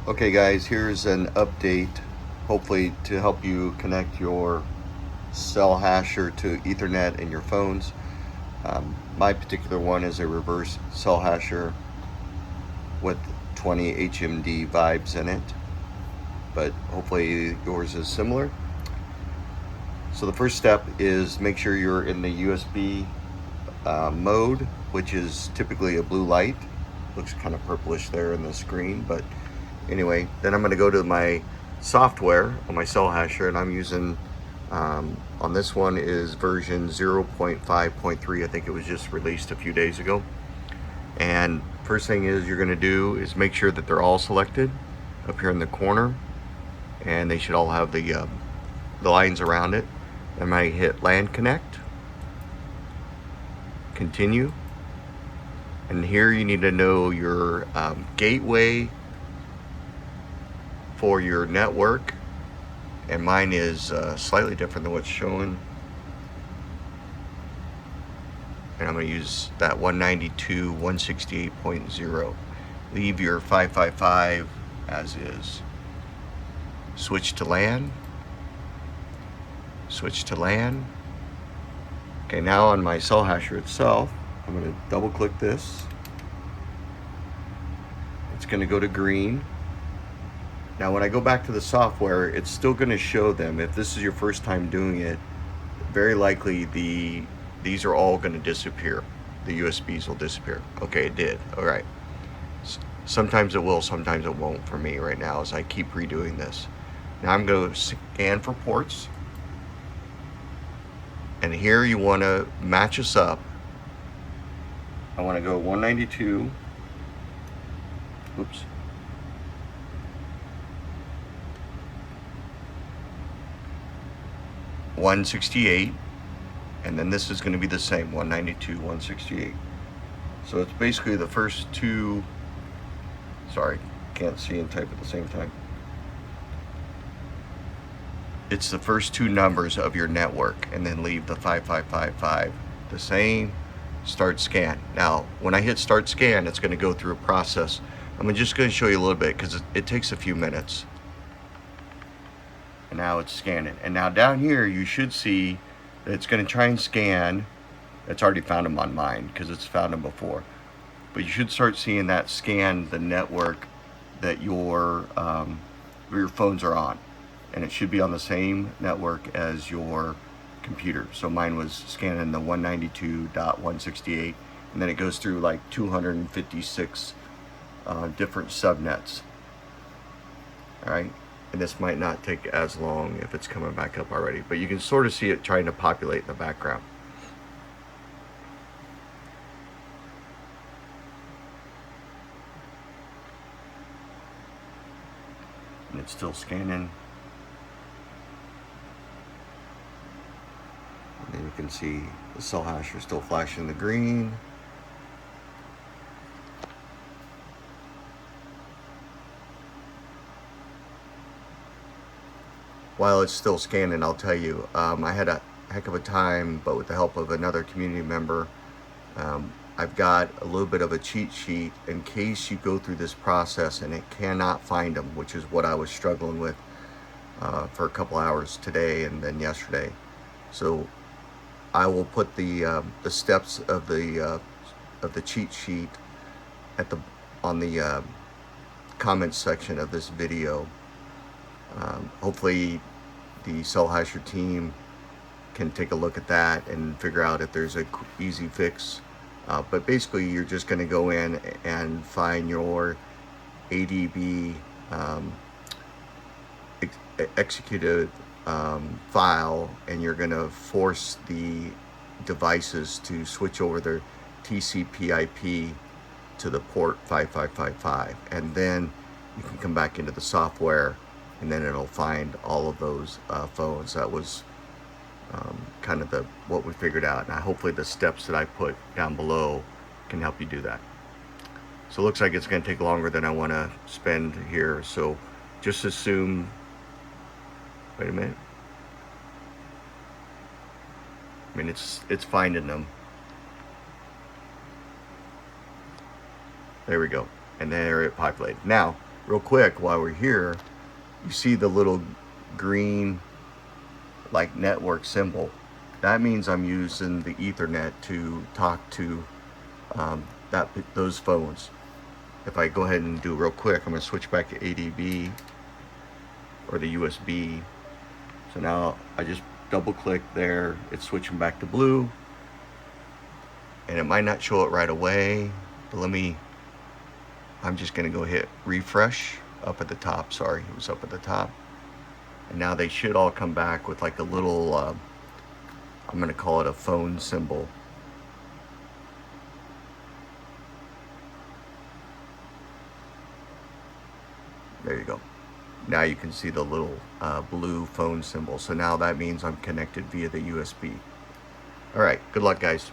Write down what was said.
Okay guys, here's an update, hopefully to help you connect your cell hasher to Ethernet in your phones. My particular one is a reverse cell hasher with 20 HMD vibes in it, but hopefully yours is similar. So the first step is make sure you're in the USB mode, which is typically a blue light. Looks kind of purplish there in the screen, but anyway, then I'm going to go to my software on my cell hasher, and I'm using on this one is version 0.5.3. I think it was just released a few days ago. And first thing is you're going to do is make sure that they're all selected up here in the corner, and they should all have the lines around it. I might hit LAN connect, continue, and here you need to know your gateway for your network, and mine is slightly different than what's showing, and I'm going to use that 192.168.0. leave your 555 as is. Switch to LAN, switch to LAN. Okay, now on my cell hasher itself, I'm going to double click this. It's going to go to green. Now when I go back to the software, it's still going to show them. If this is your first time doing it, very likely these are all going to disappear. The USBs will disappear. Okay, it did. All right. Sometimes it will, sometimes it won't for me right now as I keep redoing this. Now I'm going to scan for ports. And here you want to match us up. I want to go 192. Oops. 168, and then this is going to be the same, 192, 168. So it's basically the first two, sorry, can't see and type at the same time. It's the first two numbers of your network, and then leave the 5555 the same. Start scan. Now, when I hit start scan, it's going to go through a process. I'm just going to show you a little bit because it takes a few minutes. And now it's scanning. And now down here, you should see that it's going to try and scan. It's already found them on mine because it's found them before. But you should start seeing that scan the network that your phones are on. And it should be on the same network as your computer. So mine was scanning the 192.168, and then it goes through like 256 different subnets. All right, and this might not take as long if it's coming back up already, but you can sort of see it trying to populate in the background. And it's still scanning. And then you can see the cell hasher still flashing the green. While it's still scanning, I'll tell you, I had a heck of a time, but with the help of another community member, I've got a little bit of a cheat sheet in case you go through this process and it cannot find them, which is what I was struggling with for a couple hours today and then yesterday. So I will put the steps of the cheat sheet on the comments section of this video. Hopefully the cell hasher team can take a look at that and figure out if there's a easy fix. But basically you're just going to go in and find your ADB executed file, and you're going to force the devices to switch over their TCP/IP to the port 5555, and then you can come back into the software, and then it'll find all of those phones. That was kind of what we figured out, and hopefully the steps that I put down below can help you do that. So it looks like it's going to take longer than I want to spend here, so just assume, wait a minute, I mean it's finding them. There we go, and there it populated. Now real quick while we're here, you see the little green like network symbol. That means I'm using the Ethernet to talk to those phones. If I go ahead and do real quick, I'm going to switch back to ADB or the USB. So now I just double click there, it's switching back to blue, and it might not show it right away, but I'm just going to go hit refresh up at the top. Sorry, it was up at the top. And now they should all come back with like a little, I'm going to call it a phone symbol. There you go. Now you can see the little blue phone symbol. So now that means I'm connected via the USB. All right, good luck, guys.